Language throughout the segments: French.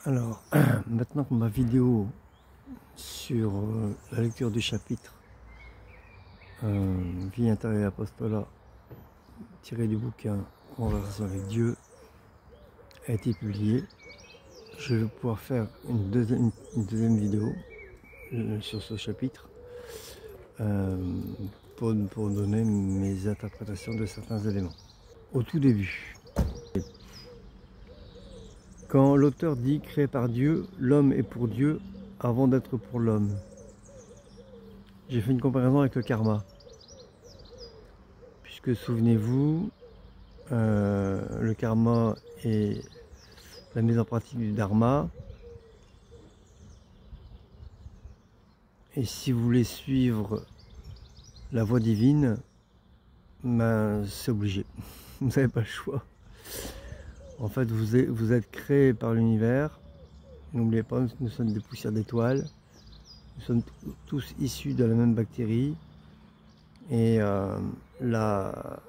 Alors, maintenant que ma vidéo sur la lecture du chapitre Vie intérieure et apostolat tiré du bouquin Conversation avec Dieu a été publiée, je vais pouvoir faire une deuxième vidéo sur ce chapitre pour donner mes interprétations de certains éléments. Au tout début, quand l'auteur dit « créé par Dieu, l'homme est pour Dieu avant d'être pour l'homme », j'ai fait une comparaison avec le karma. Puisque souvenez-vous, le karma est la mise en pratique du dharma. Et si vous voulez suivre la voie divine, ben, c'est obligé. Vous n'avez pas le choix. En fait, vous êtes créé par l'univers. N'oubliez pas, nous sommes des poussières d'étoiles. Nous sommes tous issus de la même bactérie. Et la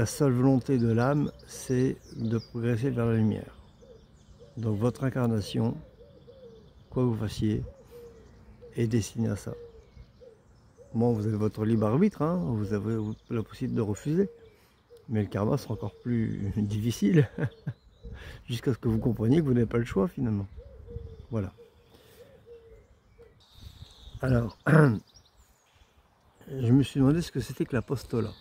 seule volonté de l'âme, c'est de progresser vers la lumière. Donc votre incarnation, quoi que vous fassiez, est destinée à ça. Bon, vous avez votre libre arbitre, hein, vous avez la possibilité de refuser. Mais le karma sera encore plus difficile, jusqu'à ce que vous compreniez que vous n'avez pas le choix finalement. Voilà. Alors, je me suis demandé ce que c'était que l'apostolat.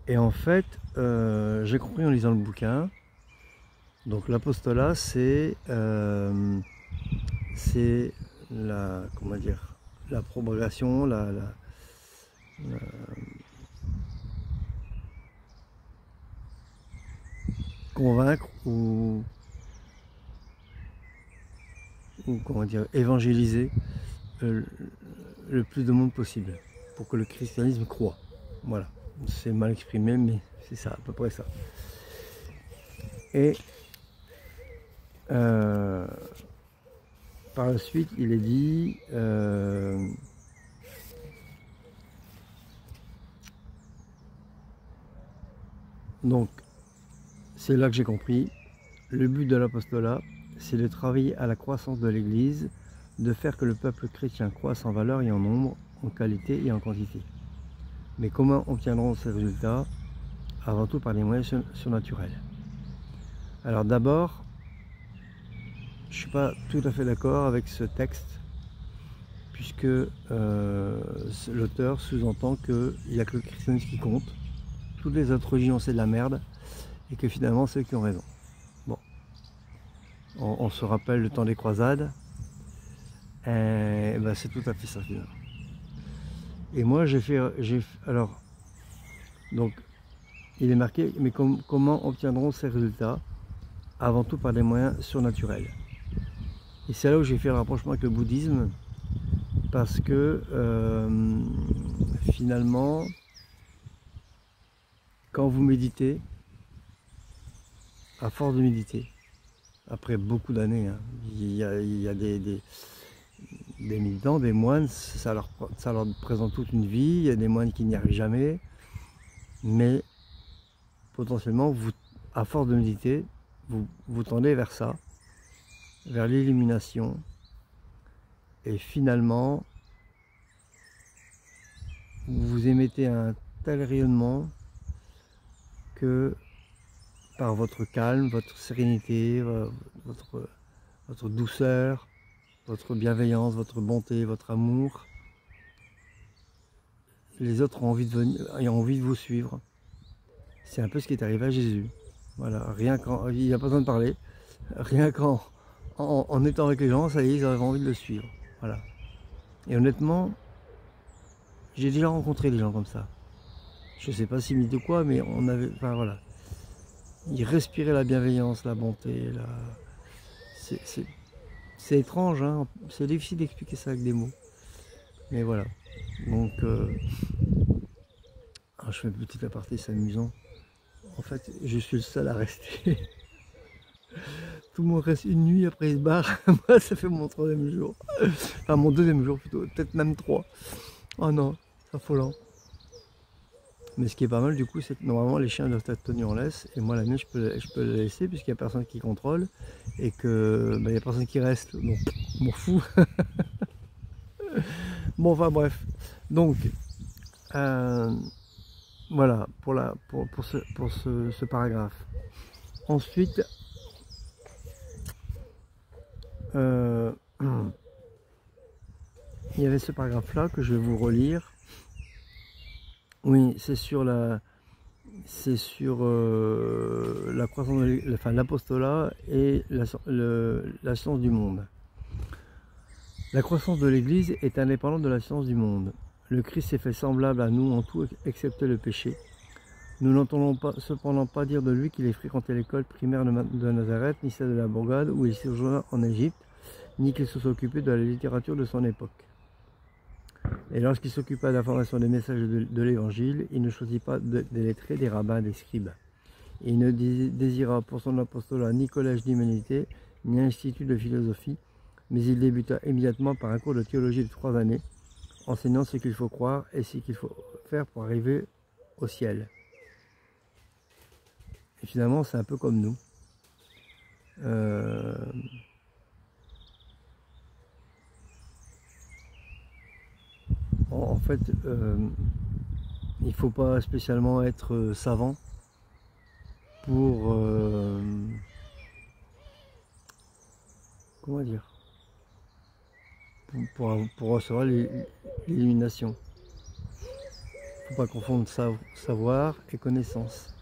Et en fait, j'ai compris en lisant le bouquin. Donc l'apostolat, c'est la, comment dire, la propagation, convaincre ou comment dire, évangéliser le plus de monde possible pour que le christianisme croie. Voilà, c'est mal exprimé, mais c'est ça, à peu près ça. Et par la suite, il est dit donc c'est là que j'ai compris, le but de l'apostolat, c'est de travailler à la croissance de l'Église, de faire que le peuple chrétien croisse en valeur et en nombre, en qualité et en quantité. Mais comment obtiendront ces résultats? Avant tout par les moyens surnaturels. Alors d'abord, je ne suis pas tout à fait d'accord avec ce texte, puisque l'auteur sous-entend qu'il n'y a que le christianisme qui compte, toutes les autres religions c'est de la merde, et que finalement c'est eux qui ont raison. Bon, on se rappelle le temps des croisades, et ben c'est tout à fait ça finalement. Et moi alors, donc il est marqué, mais comment obtiendront ces résultats? Avant tout par des moyens surnaturels. Et c'est là où j'ai fait le rapprochement avec le bouddhisme, parce que finalement, quand vous méditez, à force de méditer, après beaucoup d'années, hein, il y a des méditants, des moines, ça leur présente toute une vie, il y a des moines qui n'y arrivent jamais, mais potentiellement, à force de méditer, vous tendez vers ça, vers l'illumination, et finalement, vous émettez un tel rayonnement que par votre calme, votre sérénité, votre douceur, votre bienveillance, votre bonté, votre amour, les autres ont envie de vous suivre. C'est un peu ce qui est arrivé à Jésus. Voilà, rien qu'en, il n'y a pas besoin de parler, rien qu'en en étant avec les gens, ça y est, ils avaient envie de le suivre. Voilà. Et honnêtement, j'ai déjà rencontré des gens comme ça. Je sais pas si mythe ou quoi, mais on avait, enfin voilà. Ils respiraient la bienveillance, la bonté, c'est étrange, hein, c'est difficile d'expliquer ça avec des mots. Mais voilà. Donc, je fais une petite aparté, c'est amusant. En fait, je suis le seul à rester. Tout le monde reste une nuit, après il se barre. Moi, ça fait mon troisième jour. Enfin, mon deuxième jour plutôt, peut-être même 3. Oh non, c'est affolant. Mais ce qui est pas mal du coup, c'est que normalement les chiens doivent être tenus en laisse. Et moi la mienne, je peux la laisser puisqu'il n'y a personne qui contrôle. Et que il n'y a personne qui reste. Donc, je m'en fous. Bon, enfin bref. Donc, voilà pour ce paragraphe. Ensuite, il y avait ce paragraphe-là que je vais vous relire. Oui, c'est sur la croissance de l'apostolat et la science du monde. La croissance de l'Église est indépendante de la science du monde. Le Christ s'est fait semblable à nous en tout excepté le péché. Nous n'entendons cependant pas dire de lui qu'il ait fréquenté l'école primaire de Nazareth, ni celle de la Bourgade où il séjourna en Égypte, ni qu'il se soit occupé de la littérature de son époque. Et lorsqu'il s'occupa de la formation des messages de l'Évangile, il ne choisit pas des lettrés, des rabbins, des scribes. Il ne désira pour son apostolat ni collège d'humanité, ni institut de philosophie, mais il débuta immédiatement par un cours de théologie de 3 années, enseignant ce qu'il faut croire et ce qu'il faut faire pour arriver au ciel. Et finalement, c'est un peu comme nous. En fait, il ne faut pas spécialement être savant pour comment dire, pour recevoir l'illumination. Il ne faut pas confondre savoir et connaissance.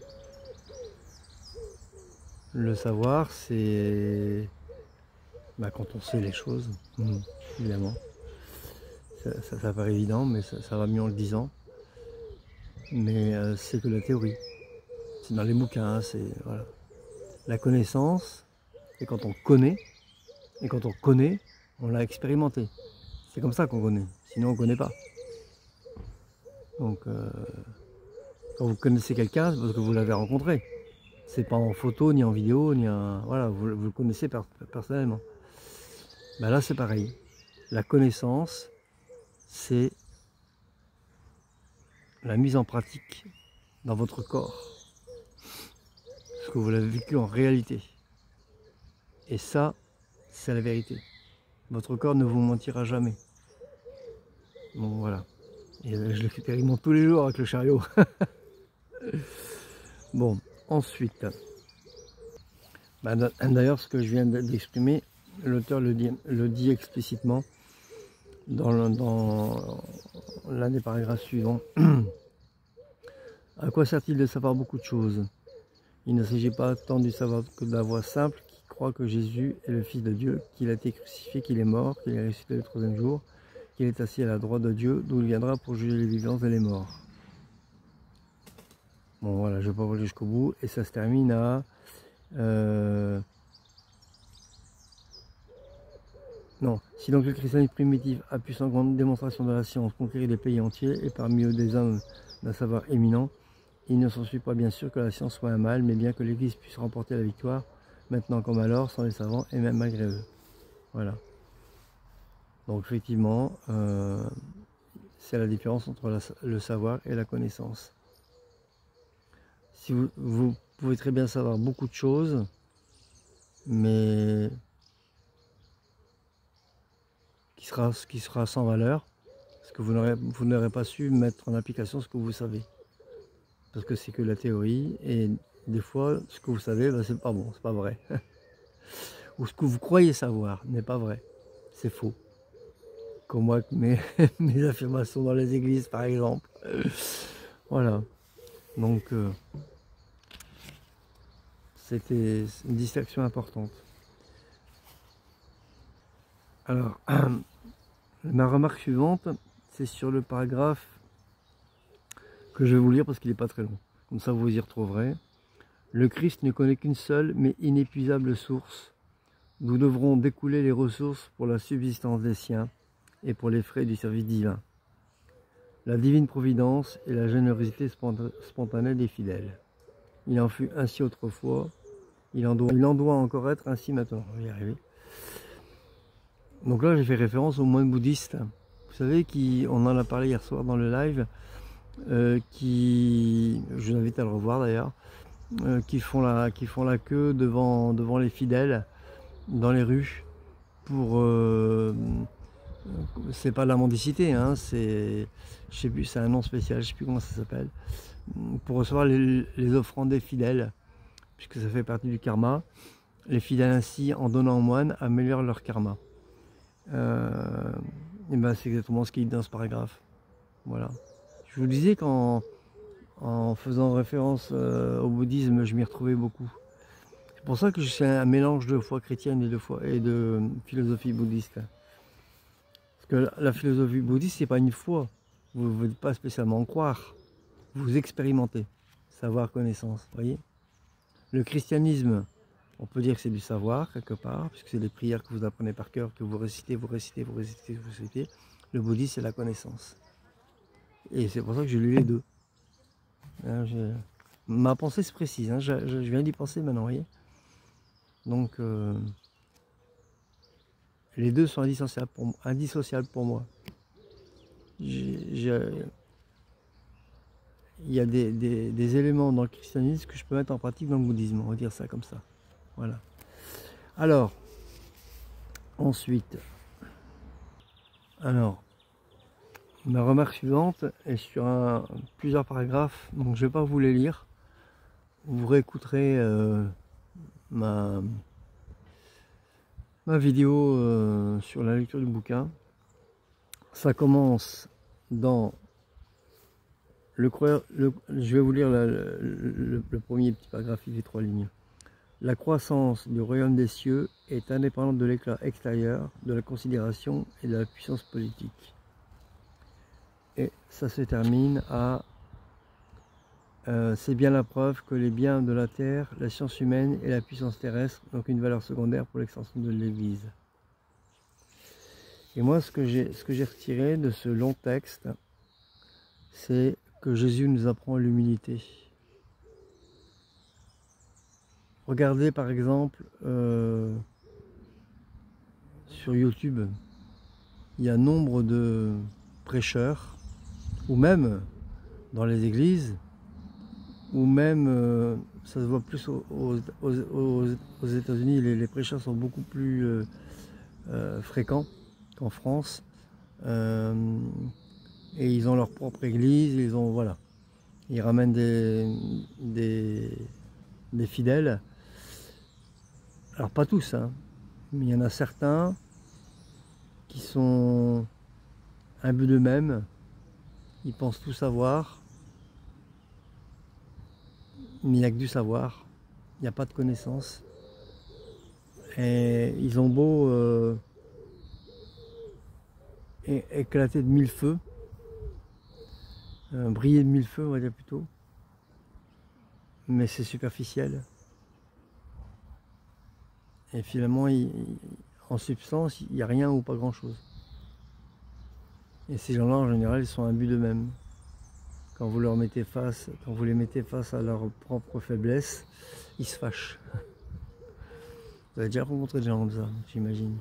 Le savoir, c'est quand on sait les choses, évidemment. Ça paraît évident, mais ça va mieux en le disant. Mais c'est que la théorie. C'est dans les bouquins, c'est voilà. La connaissance, c'est quand on connaît, et quand on connaît, on l'a expérimenté. C'est comme ça qu'on connaît, sinon on ne connaît pas. Donc, quand vous connaissez quelqu'un, c'est parce que vous l'avez rencontré. C'est pas en photo, ni en vidéo, ni en... Voilà, vous le connaissez personnellement. Ben là, c'est pareil. La connaissance, c'est la mise en pratique dans votre corps. Ce que vous l'avez vécu en réalité. Et ça, c'est la vérité. Votre corps ne vous mentira jamais. Bon, voilà. Et je l'expérimente tous les jours avec le chariot. Bon, ensuite, d'ailleurs, ce que je viens d'exprimer, l'auteur le dit explicitement dans l'un des paragraphes suivants. À quoi sert-il de savoir beaucoup de choses? Il ne s'agit pas tant du savoir que de la voix simple qui croit que Jésus est le Fils de Dieu, qu'il a été crucifié, qu'il est mort, qu'il est ressuscité le 3e jour, qu'il est assis à la droite de Dieu, d'où il viendra pour juger les vivants et les morts. Bon voilà, je ne vais pas aller jusqu'au bout, et ça se termine à... Non, si donc le christianisme primitif a pu sans grande démonstration de la science conquérir des pays entiers, et parmi eux des hommes d'un savoir éminent, il ne s'ensuit pas bien sûr que la science soit un mal, mais bien que l'Église puisse remporter la victoire, maintenant comme alors, sans les savants, et même malgré eux. Voilà. Donc effectivement, c'est la différence entre le savoir et la connaissance. Si vous pouvez très bien savoir beaucoup de choses, mais qui sera sans valeur, parce que vous n'aurez pas su mettre en application ce que vous savez. Parce que c'est que la théorie, et des fois, ce que vous savez, c'est pas bon, c'est pas vrai. Ou ce que vous croyez savoir n'est pas vrai, c'est faux. Comme moi, mes affirmations dans les églises, par exemple. Voilà. Donc, c'était une distinction importante. Alors, ma remarque suivante, c'est sur le paragraphe que je vais vous lire parce qu'il n'est pas très long. Comme ça, vous y retrouverez. Le Christ ne connaît qu'une seule, mais inépuisable source. Nous devrons découler les ressources pour la subsistance des siens et pour les frais du service divin. La divine providence et la générosité spontanée des fidèles. Il en fut ainsi autrefois, il en doit encore être ainsi maintenant. On va y arriver. Donc là, j'ai fait référence aux moines bouddhistes. Vous savez, on en a parlé hier soir dans le live, je vous invite à le revoir d'ailleurs, qui font la queue devant les fidèles dans les rues pour c'est pas de la mendicité, hein, c'est, je sais plus, c'est un nom spécial, je sais plus comment ça s'appelle, pour recevoir les offrandes des fidèles, puisque ça fait partie du karma. Les fidèles ainsi, en donnant aux moines, améliorent leur karma. Et ben c'est exactement ce qu'il dit dans ce paragraphe. Voilà. Je vous disais qu'en faisant référence au bouddhisme, je m'y retrouvais beaucoup. C'est pour ça que je suis un mélange de foi chrétienne et de philosophie bouddhiste. Parce que la philosophie bouddhiste, c'est pas une foi. Vous ne devez pas spécialement en croire. Vous expérimentez. Savoir, connaissance. Voyez. Le christianisme, on peut dire que c'est du savoir, quelque part, puisque c'est des prières que vous apprenez par cœur, que vous récitez, vous récitez, vous récitez, vous récitez. Le bouddhisme, c'est la connaissance. Et c'est pour ça que je lis les deux. Hein, ma pensée se précise. Hein, je viens d'y penser maintenant, vous voyez. Donc, les deux sont indissociables pour moi. Il y a des éléments dans le christianisme que je peux mettre en pratique dans le bouddhisme, on va dire ça comme ça. Voilà. Alors, ensuite, ma remarque suivante est sur plusieurs paragraphes, donc je ne vais pas vous les lire. Vous réécouterez ma vidéo sur la lecture du bouquin. Ça commence dans je vais vous lire le premier petit paragraphe, il fait 3 lignes. La croissance du royaume des cieux est indépendante de l'éclat extérieur, de la considération et de la puissance politique. Et ça se termine à c'est bien la preuve que les biens de la terre, la science humaine et la puissance terrestre n'ont qu'une valeur secondaire pour l'extension de l'Église. Et moi, ce que j'ai retiré de ce long texte, c'est que Jésus nous apprend l'humilité. Regardez par exemple sur YouTube, il y a nombre de prêcheurs, ou même dans les églises, ou même, ça se voit plus aux États-Unis, les prêcheurs sont beaucoup plus fréquents qu'en France. Et ils ont leur propre église, voilà. Ils ramènent des fidèles. Alors pas tous, hein, mais il y en a certains qui sont imbus d'eux-mêmes, ils pensent tout savoir, mais il n'y a que du savoir, il n'y a pas de connaissance. Et ils ont beau éclater de 1000 feux, briller de 1000 feux on va dire plutôt, mais c'est superficiel. Et finalement, en substance, il n'y a rien ou pas grand chose. Et ces gens-là, en général, ils sont imbus d'eux-mêmes. Quand vous les mettez face à leur propre faiblesse, ils se fâchent. Vous avez déjà rencontré des gens comme ça, j'imagine.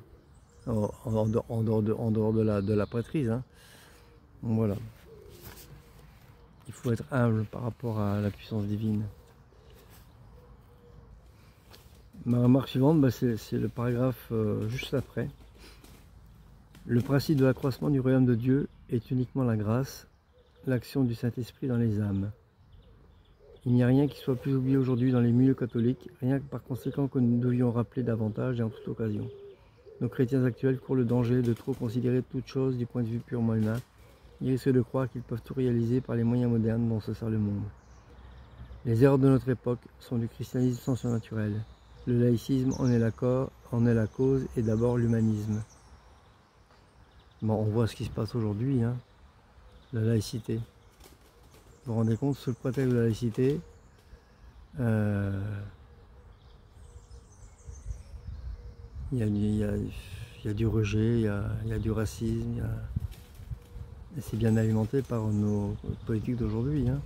En dehors de la prêtrise. Hein. Donc voilà. Il faut être humble par rapport à la puissance divine. Ma remarque suivante, c'est le paragraphe juste après. Le principe de l'accroissement du royaume de Dieu est uniquement la grâce, l'action du Saint-Esprit dans les âmes. Il n'y a rien qui soit plus oublié aujourd'hui dans les milieux catholiques, rien que par conséquent que nous devions rappeler davantage et en toute occasion. Nos chrétiens actuels courent le danger de trop considérer toute chose du point de vue purement humain. Ils risquent de croire qu'ils peuvent tout réaliser par les moyens modernes dont se sert le monde. Les erreurs de notre époque sont du christianisme sans surnaturel. Le laïcisme en est la cause et d'abord l'humanisme. Bon, on voit ce qui se passe aujourd'hui, hein, la laïcité. Vous vous rendez compte, sous le prétexte de la laïcité, il y a du rejet, il y a du racisme, et c'est bien alimenté par nos politiques d'aujourd'hui. Hein.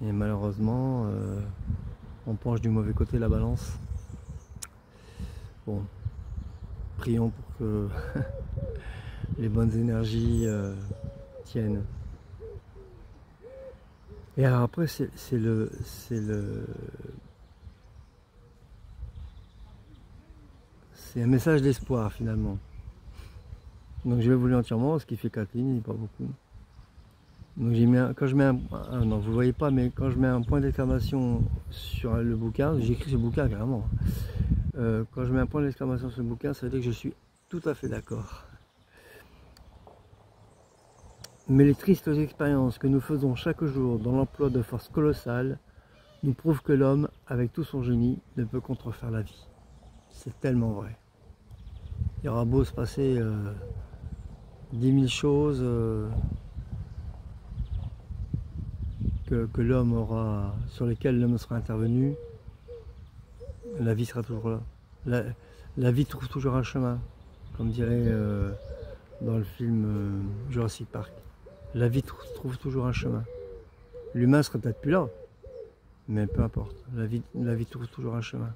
Et malheureusement, on penche du mauvais côté la balance. Bon, prions pour que les bonnes énergies tienne. Et alors après, c'est un message d'espoir finalement. Donc je vais vous lire entièrement, ce qui fait 4 lignes, pas beaucoup. Donc j'ai mis quand je mets non vous voyez pas, mais quand je mets un point d'exclamation sur le bouquin, j'écris ce bouquin carrément. Quand je mets un point d'exclamation sur le bouquin, ça veut dire que je suis tout à fait d'accord. Mais les tristes expériences que nous faisons chaque jour dans l'emploi de forces colossales nous prouvent que l'homme, avec tout son génie, ne peut contrefaire la vie. C'est tellement vrai. Il y aura beau se passer 10 000 choses que l'homme aura, sur lesquelles l'homme sera intervenu, la vie sera toujours là. La vie trouve toujours un chemin, comme dirait dans le film Jurassic Park. La vie trouve toujours un chemin. L'humain sera peut-être plus là, mais peu importe. La vie trouve toujours un chemin.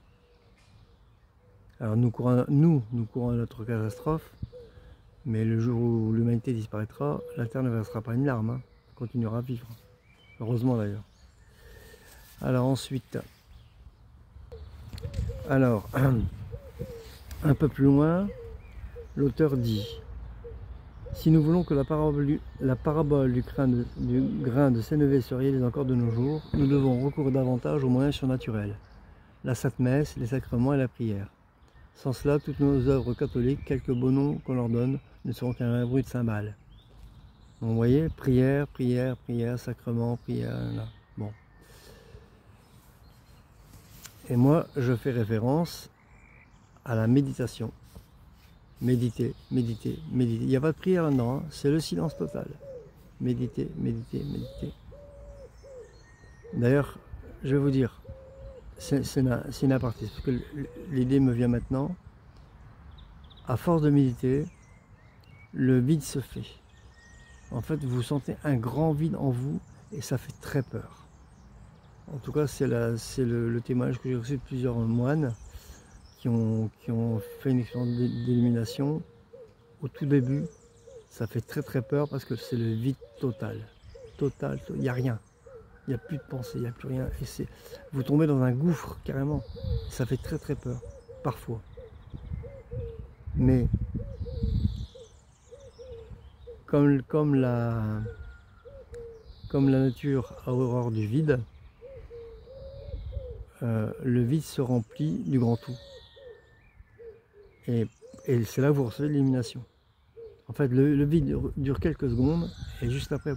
Alors nous courons à notre catastrophe, mais le jour où l'humanité disparaîtra, la Terre ne versera pas une larme, hein, continuera à vivre. Heureusement d'ailleurs. Alors ensuite, un peu plus loin, l'auteur dit: si nous voulons que la parabole du grain de sénévé se réalise encore de nos jours, nous devons recourir davantage aux moyens surnaturels, la sainte messe, les sacrements et la prière. Sans cela, toutes nos œuvres catholiques, quelque beaux noms qu'on leur donne, ne seront qu'un bruit de cymbales. Donc, vous voyez, prière, prière, prière, sacrement, prière, là. Bon. Et moi, je fais référence à la méditation. Méditer, méditer, méditer. Il n'y a pas de prière là-dedans, hein. C'est le silence total. Méditer, méditer, méditer. D'ailleurs, je vais vous dire, c'est une aparté, parce que l'idée me vient maintenant. À force de méditer, le vide se fait. En fait, vous sentez un grand vide en vous et ça fait très peur. En tout cas, c'est le témoignage que j'ai reçu de plusieurs moines qui ont fait une expérience d'illumination. Au tout début, ça fait très très peur parce que c'est le vide total. Total, il n'y a rien. Il n'y a plus de pensée, il n'y a plus rien. Et vous tombez dans un gouffre carrément. Ça fait très très peur, parfois. Mais comme la nature a horreur du vide, le vide se remplit du grand tout. Et c'est là que vous recevez l'illumination. En fait, le vide dure quelques secondes et juste après,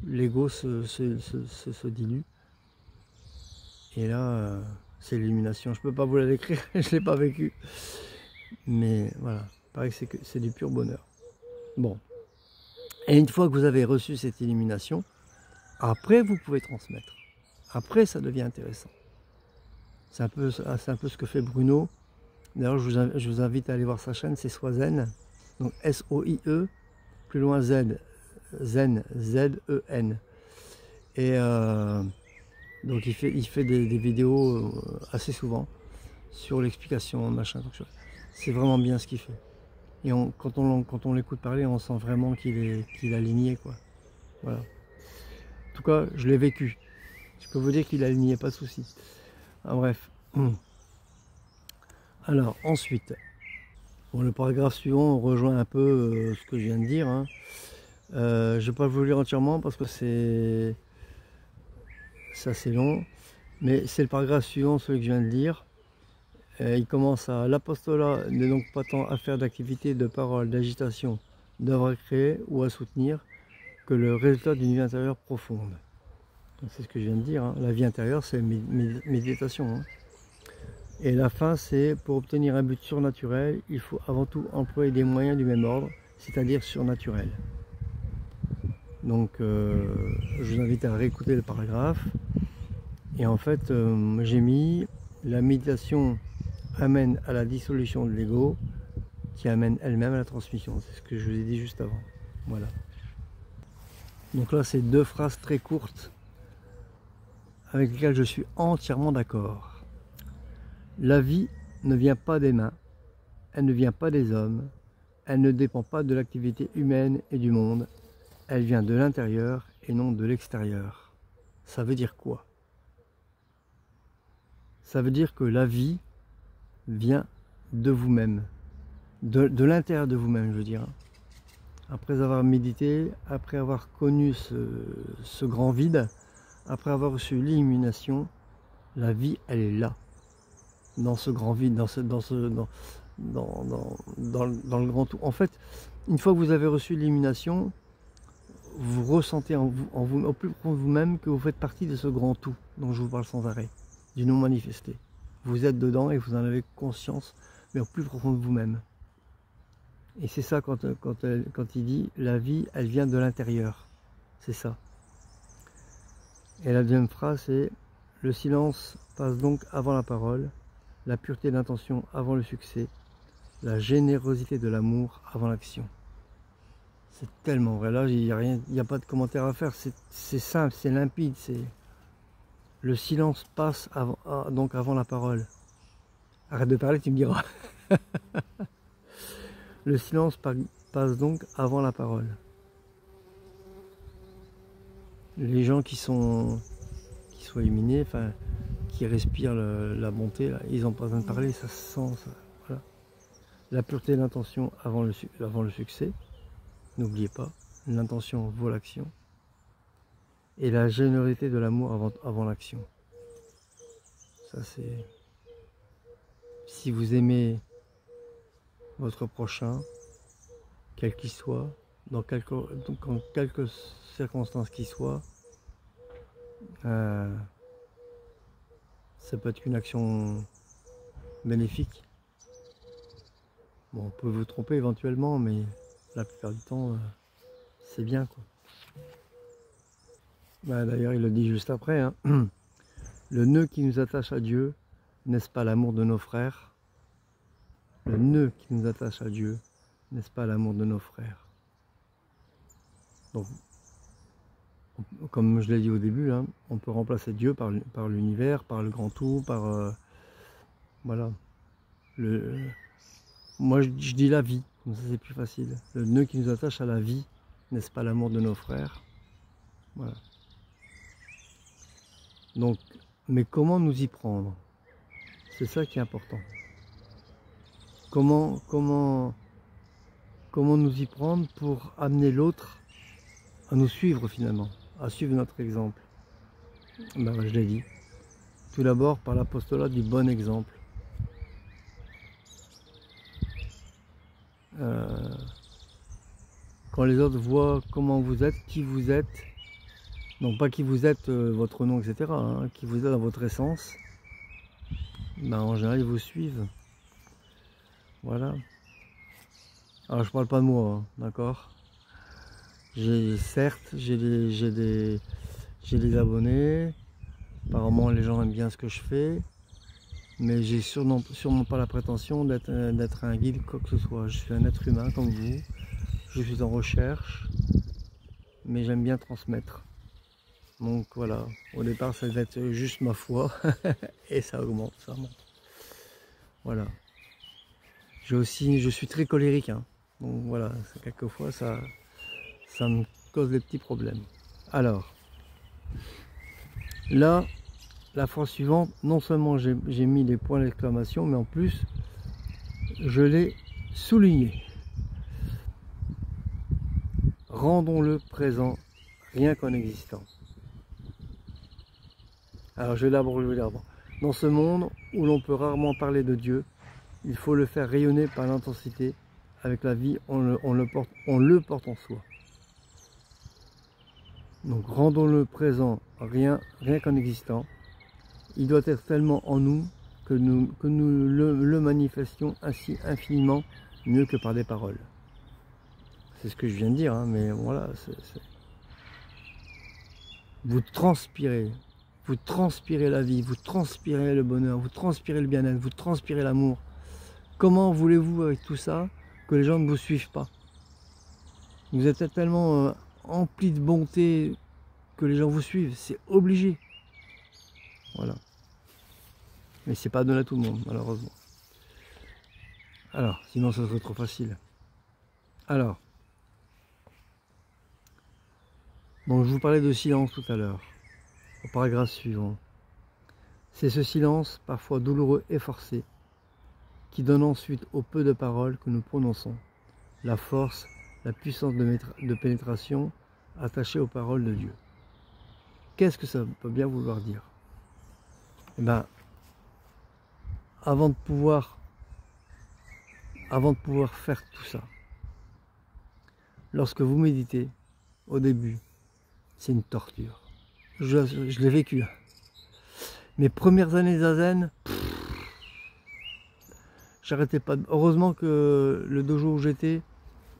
l'ego se dilue. Et là, c'est l'illumination. Je ne peux pas vous la décrire, je ne l'ai pas vécu. Mais voilà, il paraît que c'est du pur bonheur. Bon. Et une fois que vous avez reçu cette illumination, après vous pouvez transmettre. Après, ça devient intéressant. C'est un peu ce que fait Bruno. D'ailleurs, je vous invite à aller voir sa chaîne, c'est Soizen. Donc S-O-I-E, plus loin Z, Zen, Z-E-N. Et donc il fait des vidéos assez souvent sur l'explication, machin. C'est vraiment bien ce qu'il fait. Et quand on l'écoute parler, on sent vraiment qu'il est aligné, quoi. Voilà. En tout cas, je l'ai vécu. Je peux vous dire qu'il est aligné, pas de souci. Ah, bref. Alors, ensuite, bon, le paragraphe suivant rejoint un peu ce que je viens de dire. Hein. Je ne vais pas vous le lire entièrement parce que c'est assez long. Mais c'est le paragraphe suivant, celui que je viens de lire. Il commence à: l'apostolat n'est donc pas tant affaire d'activité, de parole, d'agitation, d'œuvre à créer ou à soutenir, que le résultat d'une vie intérieure profonde. C'est ce que je viens de dire, hein. La vie intérieure, c'est méditation. Hein. Et la fin, c'est: pour obtenir un but surnaturel, il faut avant tout employer des moyens du même ordre, c'est-à-dire surnaturels. Donc, je vous invite à réécouter le paragraphe. Et en fait, j'ai mis: la méditation amène à la dissolution de l'ego, qui amène elle-même à la transmission. C'est ce que je vous ai dit juste avant. Voilà. Donc là, c'est 2 phrases très courtes avec lesquelles je suis entièrement d'accord. La vie ne vient pas des mains, elle ne vient pas des hommes, elle ne dépend pas de l'activité humaine et du monde, elle vient de l'intérieur et non de l'extérieur. Ça veut dire quoi? Ça veut dire que la vie vient de vous-même, de l'intérieur de vous-même, je veux dire. Après avoir médité, après avoir connu ce grand vide, après avoir reçu l'illumination, la vie, elle est là, dans ce grand vide, dans le grand tout. En fait, une fois que vous avez reçu l'illumination, vous ressentez en vous, au plus profond de vous-même que vous faites partie de ce grand tout dont je vous parle sans arrêt, du non manifesté. Vous êtes dedans et vous en avez conscience, mais au plus profond de vous-même. Et c'est ça quand il dit la vie, elle vient de l'intérieur. C'est ça. Et la deuxième phrase, c'est le silence passe donc avant la parole, la pureté d'intention avant le succès, la générosité de l'amour avant l'action. C'est tellement vrai. Là, il n'y a pas de commentaire à faire. C'est simple, c'est limpide. Le silence passe donc avant la parole. Arrête de parler, tu me diras. Le silence passe donc avant la parole. Les gens qui sont illuminés, enfin, qui respirent la bonté, là, ils n'ont pas besoin de parler, ça se sent. Ça, voilà. La pureté d'intention avant le succès. N'oubliez pas, l'intention vaut l'action. Et la générosité de l'amour avant l'action. Ça c'est... Si vous aimez votre prochain, quel qu'il soit, dans quelques circonstances qu'il soit, ça peut être une action bénéfique. Bon, on peut vous tromper éventuellement, mais la plupart du temps, c'est bien, quoi. Bah, d'ailleurs, il le dit juste après, hein. Le nœud qui nous attache à Dieu, n'est-ce pas l'amour de nos frères? Le nœud qui nous attache à Dieu, n'est-ce pas l'amour de nos frères? Donc, comme je l'ai dit au début, hein, on peut remplacer Dieu par l'univers, par le grand tout, par... voilà. Moi, je dis la vie, comme ça c'est plus facile. Le nœud qui nous attache à la vie, n'est-ce pas l'amour de nos frères? Voilà. Donc, mais comment nous y prendre? C'est ça qui est important. Comment nous y prendre pour amener l'autre à nous suivre finalement, à suivre notre exemple? Ben, je l'ai dit. Tout d'abord par l'apostolat du bon exemple. Quand les autres voient comment vous êtes, qui vous êtes, non pas qui vous êtes, votre nom, etc., hein, qui vous êtes dans votre essence, ben, en général ils vous suivent. Voilà. Alors je parle pas de moi, hein, d'accord? Certes, j'ai des abonnés, apparemment les gens aiment bien ce que je fais, mais j'ai sûrement pas la prétention d'être un guide quoi que ce soit. Je suis un être humain comme vous, je suis en recherche, mais j'aime bien transmettre. Donc voilà, au départ ça devait être juste ma foi, et ça augmente, ça monte. Voilà. Je suis très colérique, hein. Donc voilà, quelquefois ça me cause des petits problèmes. Alors, là, la phrase suivante, non seulement j'ai mis les points d'exclamation, mais en plus, je l'ai souligné. Rendons-le présent, rien qu'en existant. Alors je vais d'abord. Dans ce monde où l'on peut rarement parler de Dieu, il faut le faire rayonner par l'intensité. Avec la vie, on le porte en soi. Donc rendons-le présent, rien qu'en existant. Il doit être tellement en nous que nous le manifestions ainsi infiniment mieux que par des paroles. C'est ce que je viens de dire, hein, mais voilà. Vous transpirez la vie, vous transpirez le bonheur, vous transpirez le bien-être, vous transpirez l'amour. Comment voulez-vous avec tout ça que les gens ne vous suivent pas? Vous êtes tellement empli de bonté que les gens vous suivent, c'est obligé. Voilà. Mais c'est pas donné à tout le monde, malheureusement. Alors, sinon ça serait trop facile. Alors, Donc je vous parlais de silence tout à l'heure, au paragraphe suivant. C'est ce silence, parfois douloureux et forcé, qui donne ensuite au peu de paroles que nous prononçons, la force, la puissance de pénétration attachée aux paroles de Dieu. Qu'est-ce que ça peut bien vouloir dire? Eh bien, avant de pouvoir faire tout ça, lorsque vous méditez, au début, c'est une torture. Je l'ai vécu. Mes premières années zazen, j'arrêtais pas. Heureusement que le dojo où j'étais,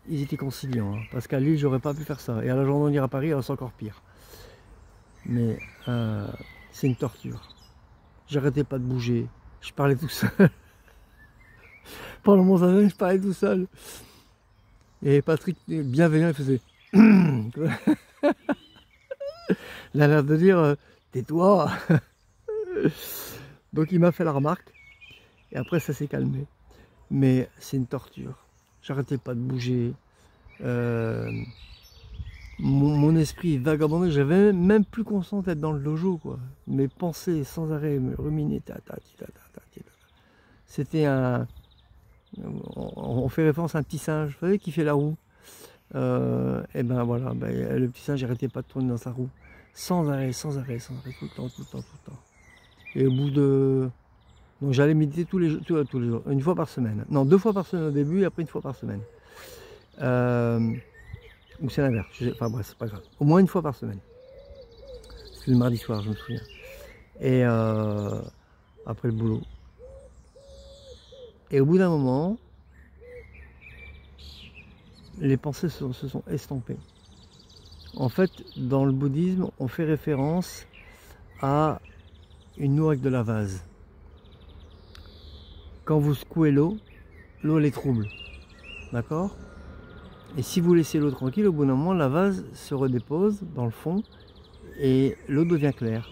ils étaient conciliants. Hein, parce qu'à Lille, j'aurais pas pu faire ça. Et à la gendarmerie à Paris, c'est encore pire. Mais c'est une torture. J'arrêtais pas de bouger. Je parlais tout seul. Pendant mon zazen, je parlais tout seul. Et Patrick, bienveillant, il faisait... Il a l'air de dire, tais-toi. Donc il m'a fait la remarque. Et après, ça s'est calmé. Mais c'est une torture. J'arrêtais pas de bouger. Mon esprit vagabondait. J'avais même plus conscience d'être dans le dojo, quoi. Mes pensées sans arrêt me ruminaient. C'était un... On fait référence à un petit singe, vous savez, qui fait la roue. Et ben voilà, le petit singe n'arrêtait pas de tourner dans sa roue. Sans arrêt, tout le temps. Et au bout de... Donc j'allais méditer tous les jours, une fois par semaine. Non, 2 fois par semaine au début et après 1 fois par semaine. Ou c'est l'inverse, enfin bref, c'est pas grave. Au moins 1 fois par semaine. C'est le mardi soir, je me souviens. Et après le boulot. Et au bout d'un moment, les pensées se sont estompées. En fait, dans le bouddhisme, on fait référence à une eau avec de la vase. Quand vous secouez l'eau, l'eau elle est trouble. D'accord? Et si vous laissez l'eau tranquille, au bout d'un moment, la vase se redépose dans le fond et l'eau devient claire.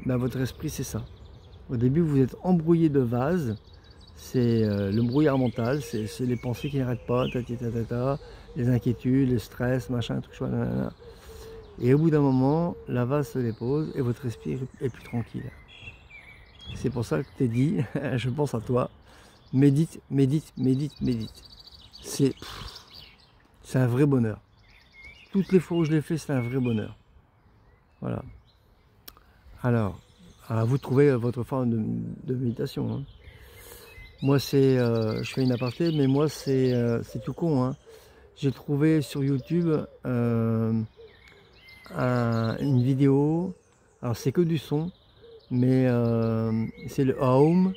Ben, votre esprit, c'est ça. Au début, vous êtes embrouillé de vase. C'est le brouillard mental, c'est les pensées qui n'arrêtent pas, les inquiétudes, le stress, machin, tout ça. Et au bout d'un moment, la vase se dépose et votre esprit est plus tranquille. C'est pour ça que t'es dit, je pense à toi, médite. C'est un vrai bonheur. Toutes les fois où je l'ai fait, c'est un vrai bonheur. Voilà. Alors, à vous de trouver votre forme de méditation. Hein. Moi, c'est, je fais une aparté, mais moi, c'est tout con. Hein. J'ai trouvé sur YouTube une vidéo. Alors, c'est que du son, mais c'est le Aum.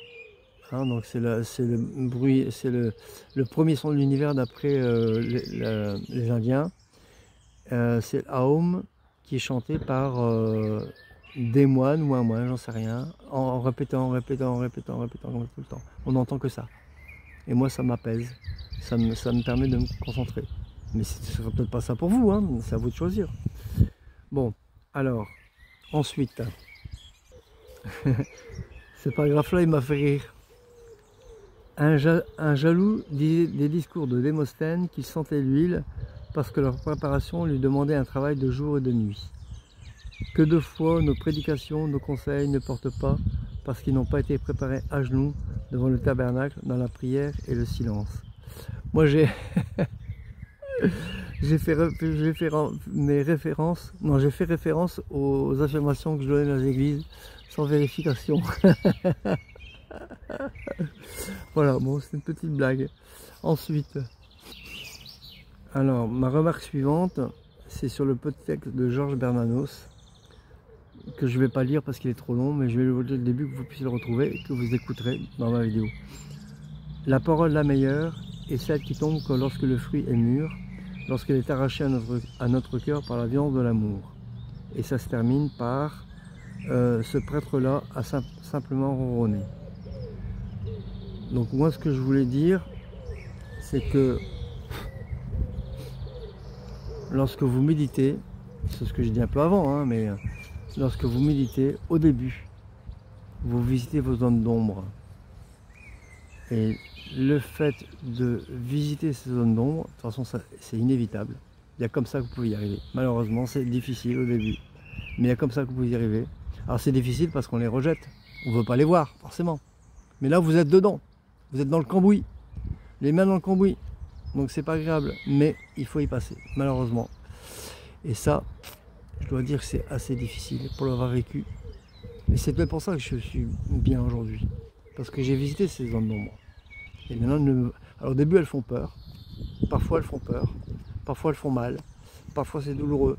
Hein, donc, c'est le bruit, c'est le premier son de l'univers d'après les Indiens. C'est l'Aum qui est chanté par des moines ou un moine, j'en sais rien, en répétant tout le temps. On n'entend que ça. Et moi, ça m'apaise. Ça me permet de me concentrer. Mais ce ne sera peut-être pas ça pour vous, hein, c'est à vous de choisir. Bon, alors, ensuite, ce paragraphe-là, il m'a fait rire. Un jaloux disait des discours de Démosthène qu'il sentait l'huile parce que leur préparation lui demandait un travail de jour et de nuit. Que de fois nos prédications, nos conseils ne portent pas parce qu'ils n'ont pas été préparés à genoux devant le tabernacle, dans la prière et le silence. Moi j'ai fait référence aux affirmations que je donnais dans les églises sans vérification. Voilà, bon, c'est une petite blague. Ensuite, alors ma remarque suivante, c'est sur le petit texte de Georges Bernanos, que je ne vais pas lire parce qu'il est trop long, mais je vais le lire dès le début que vous puissiez le retrouver et que vous écouterez dans ma vidéo. La parole la meilleure est celle qui tombe que lorsque le fruit est mûr, lorsqu'elle est arrachée à notre cœur par la violence de l'amour. Et ça se termine par ce prêtre-là a simplement ronronné. Donc moi, ce que je voulais dire, c'est que lorsque vous méditez, c'est ce que j'ai dit un peu avant, hein, mais lorsque vous méditez, au début, vous visitez vos zones d'ombre. Et le fait de visiter ces zones d'ombre, de toute façon, c'est inévitable. Il y a comme ça que vous pouvez y arriver. Malheureusement, c'est difficile au début. Mais il y a comme ça que vous pouvez y arriver. Alors c'est difficile parce qu'on les rejette. On ne veut pas les voir, forcément. Mais là, vous êtes dedans. Vous êtes dans le cambouis. Les mains dans le cambouis. Donc c'est pas agréable. Mais il faut y passer, malheureusement. Et ça, je dois dire que c'est assez difficile pour l'avoir vécu. Et c'est peut-être pour ça que je suis bien aujourd'hui. Parce que j'ai visité ces zones d'ombre. Et maintenant, alors au début, elles font peur. Parfois, elles font peur. Parfois, elles font mal. Parfois, c'est douloureux.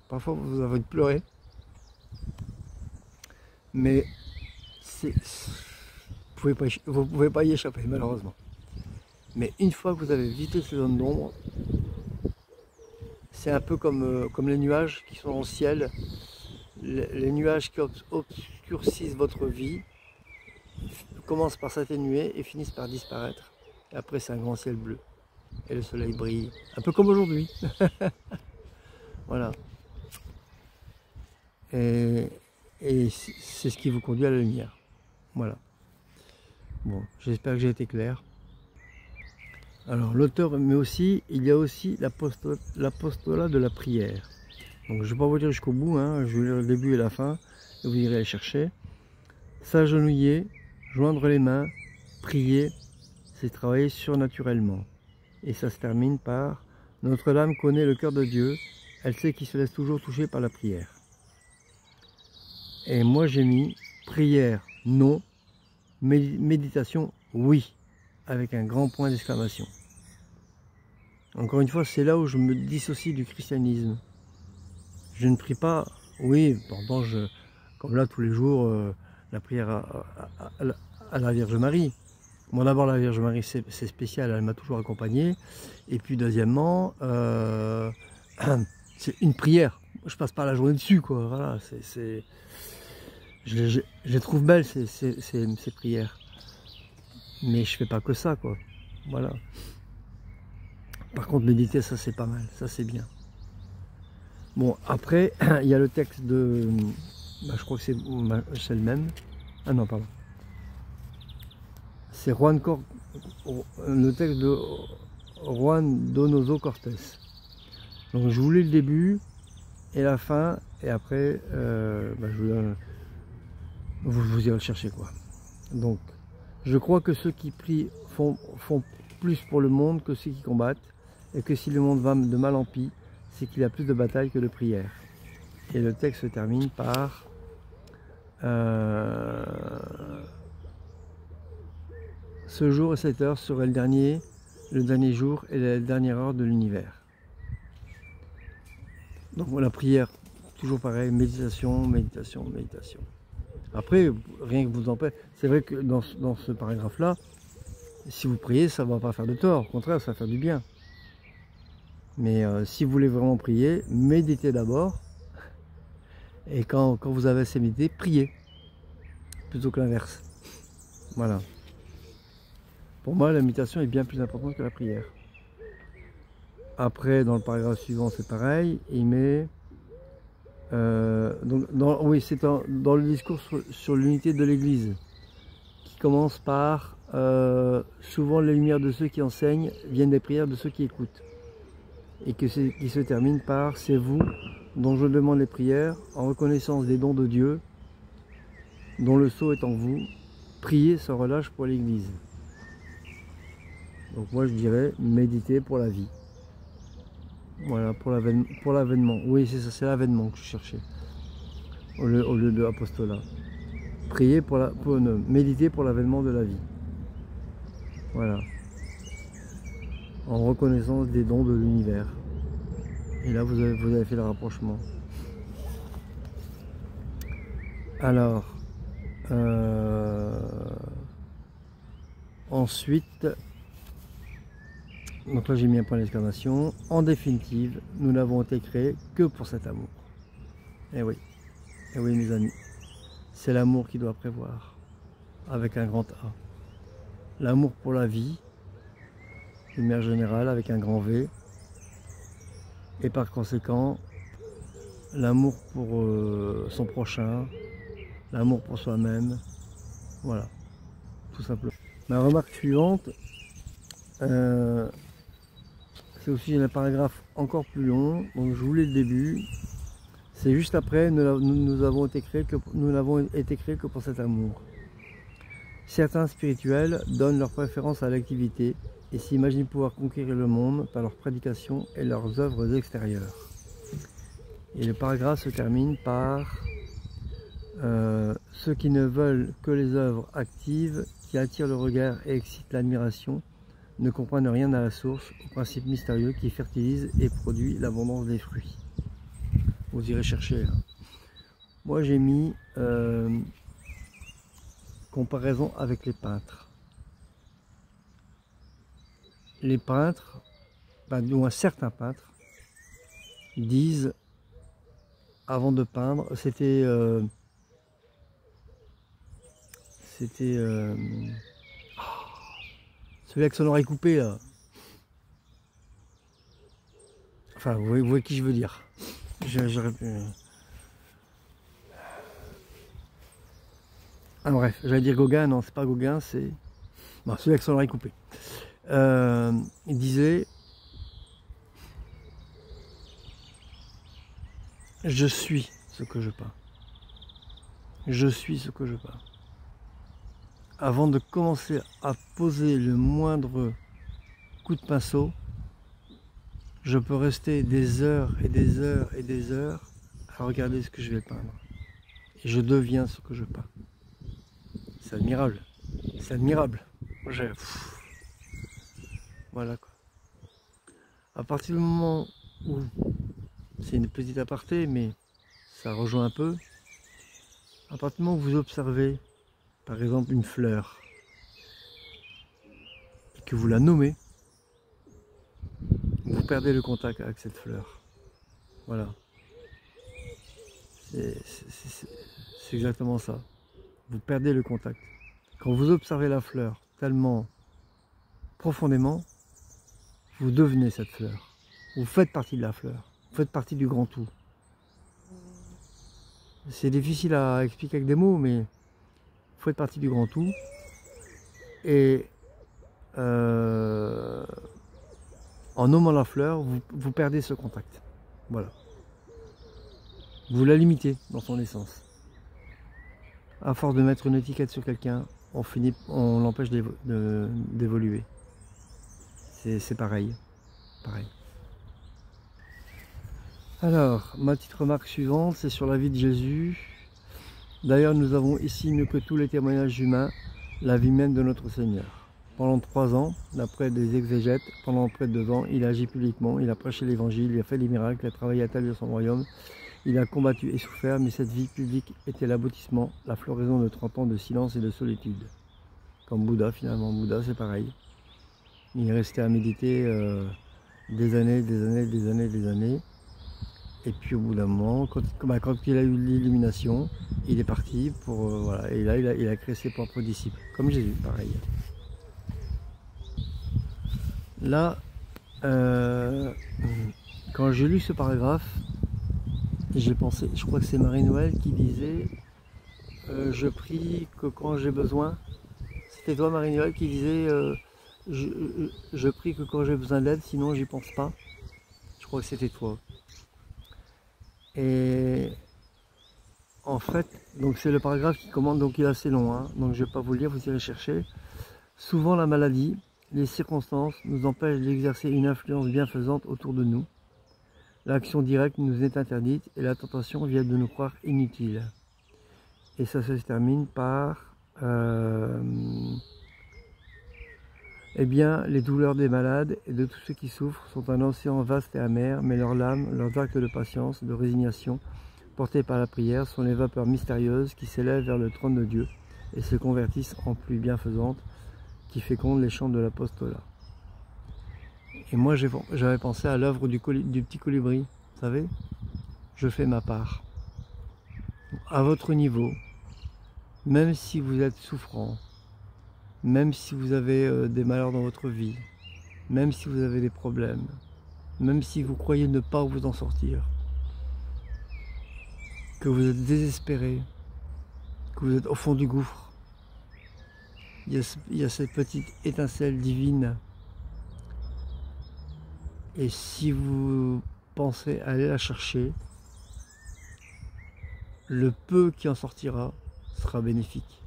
Parfois, vous avez envie de pleurer. Mais vous ne pouvez pas y échapper, malheureusement. Mais une fois que vous avez visité ces zones d'ombre, c'est un peu comme les nuages qui sont dans le ciel. Les nuages qui obscurcissent votre vie commencent par s'atténuer et finissent par disparaître. Et après, c'est un grand ciel bleu. Et le soleil brille. Un peu comme aujourd'hui. Voilà. Et c'est ce qui vous conduit à la lumière. Voilà. Bon, j'espère que j'ai été clair. Alors l'auteur, mais aussi, il y a aussi l'apostolat de la prière. Donc je ne vais pas vous dire jusqu'au bout, hein, je vais lire le début et la fin, et vous irez les chercher. S'agenouiller, joindre les mains, prier, c'est travailler surnaturellement. Et ça se termine par « Notre âme connaît le cœur de Dieu, elle sait qu'il se laisse toujours toucher par la prière. » Et moi j'ai mis « Prière, non, méditation, oui », avec un grand point d'exclamation. Encore une fois, c'est là où je me dissocie du christianisme. Je ne prie pas, oui, pourtant comme là tous les jours, la prière à la Vierge Marie. Bon, d'abord la Vierge Marie c'est spécial, elle m'a toujours accompagné. Et puis deuxièmement, c'est une prière. Je passe pas la journée dessus, quoi. Voilà, je les trouve belles ces prières. Mais je fais pas que ça, quoi. Voilà. Par contre, méditer, ça c'est pas mal, ça c'est bien. Bon, après, il y a le texte de... je crois que c'est le même. Ah non, pardon. C'est le texte de Juan Donoso Cortés. Donc je vous lis le début et la fin, et après, vous irez le chercher, quoi. Donc, je crois que ceux qui prient font plus pour le monde que ceux qui combattent, et que si le monde va de mal en pis, c'est qu'il y a plus de batailles que de prières. Et le texte se termine par ce jour et cette heure serait le dernier jour et la dernière heure de l'univers. Donc la prière, toujours pareil, méditation, méditation, méditation. Après, rien que vous empêche, c'est vrai que dans ce paragraphe-là, si vous priez, ça ne va pas faire de tort, au contraire, ça va faire du bien. Mais si vous voulez vraiment prier, méditez d'abord. Et quand vous avez assez médité, priez. Plutôt que l'inverse. Voilà. Pour moi, la méditation est bien plus importante que la prière. Après, dans le paragraphe suivant, c'est pareil. Il met... oui, c'est dans le discours sur l'unité de l'Église, qui commence par souvent les lumières de ceux qui enseignent viennent des prières de ceux qui écoutent. Et qui se termine par « C'est vous dont je demande les prières, en reconnaissance des dons de Dieu, dont le sceau est en vous, priez sans relâche pour l'Église. » Donc moi je dirais méditer pour la vie. Voilà, pour l'avènement. Oui, c'est ça, c'est l'avènement que je cherchais, au lieu de l'apostolat. Prier méditer pour l'avènement de la vie. Voilà. En reconnaissance des dons de l'univers. Et là, vous avez fait le rapprochement. Alors, ensuite, donc là j'ai mis un point d'exclamation. En définitive, nous n'avons été créés que pour cet amour. Eh oui mes amis, c'est l'amour qui doit prévoir, avec un grand A. L'amour pour la vie, d'une manière générale, avec un grand V, et par conséquent l'amour pour son prochain, l'amour pour soi-même, voilà, tout simplement. Ma remarque suivante, c'est aussi un paragraphe encore plus long, donc je vous lis le début. C'est juste après, nous n'avons été créés que pour cet amour. Certains spirituels donnent leur préférence à l'activité et s'imaginent pouvoir conquérir le monde par leurs prédications et leurs œuvres extérieures. Et le paragraphe se termine par ceux qui ne veulent que les œuvres actives qui attirent le regard et excitent l'admiration ne comprennent rien à la source, au principe mystérieux qui fertilise et produit l'abondance des fruits. Vous irez chercher. Hein. Moi j'ai mis comparaison avec les peintres. Les peintres, ou certains peintres, disent avant de peindre, c'était celui avec son oreille coupée là. Enfin, vous voyez qui je veux dire. Ah bref, j'allais dire Gauguin, non, c'est pas Gauguin, c'est... Non, celui avec son oreille coupée. Il disait... Je suis ce que je peins. Je suis ce que je peins. Avant de commencer à poser le moindre coup de pinceau, je peux rester des heures et des heures et des heures à regarder ce que je vais peindre. Et je deviens ce que je peins. C'est admirable. C'est admirable. Voilà quoi. À partir du moment où, c'est une petite aparté, mais ça rejoint un peu, à partir du moment où vous observez, par exemple, une fleur, et que vous la nommez, vous perdez le contact avec cette fleur. Voilà. C'est exactement ça. Vous perdez le contact. Quand vous observez la fleur tellement profondément, vous devenez cette fleur. Vous faites partie de la fleur. Vous faites partie du grand tout. C'est difficile à expliquer avec des mots, mais vous faites partie du grand tout. Et en nommant la fleur, vous perdez ce contact. Voilà. Vous la limitez dans son essence. À force de mettre une étiquette sur quelqu'un, on l'empêche d'évoluer. C'est pareil. Alors, ma petite remarque suivante, c'est sur la vie de Jésus. D'ailleurs, nous avons ici, mieux que tous les témoignages humains, la vie même de notre Seigneur. Pendant 3 ans, d'après des exégètes, pendant près de 2 ans, il a agi publiquement, il a prêché l'évangile, il a fait des miracles, il a travaillé à établir son royaume, il a combattu et souffert, mais cette vie publique était l'aboutissement, la floraison de 30 ans de silence et de solitude. Comme Bouddha, finalement. Bouddha, c'est pareil. Il est resté à méditer des années. Et puis au bout d'un moment, quand il a eu l'illumination, il est parti pour... voilà. Et là, il a créé ses propres disciples. Comme Jésus, pareil. Là, quand j'ai lu ce paragraphe, j'ai pensé, je crois que c'est Marie-Noël qui disait je prie que quand j'ai besoin, c'était toi Marie-Noël qui disait je prie que quand j'ai besoin d'aide, sinon j'y pense pas. Je crois que c'était toi. Et en fait, donc c'est le paragraphe qui commande, donc il est assez long, hein, donc je vais pas vous le lire, vous irez chercher. Souvent la maladie, les circonstances nous empêchent d'exercer une influence bienfaisante autour de nous. L'action directe nous est interdite et la tentation vient de nous croire inutiles. Et ça se termine par eh bien, les douleurs des malades et de tous ceux qui souffrent sont un océan vaste et amer, mais leurs lames, leurs actes de patience, de résignation, portés par la prière, sont les vapeurs mystérieuses qui s'élèvent vers le trône de Dieu et se convertissent en pluie bienfaisante qui féconde les champs de l'apostolat. Et moi, j'avais pensé à l'œuvre du petit colibri, vous savez, je fais ma part. À votre niveau, même si vous êtes souffrant, même si vous avez des malheurs dans votre vie, même si vous avez des problèmes, même si vous croyez ne pas vous en sortir, que vous êtes désespéré, que vous êtes au fond du gouffre, il y a cette petite étincelle divine Et si vous pensez aller la chercher, le peu qui en sortira sera bénéfique.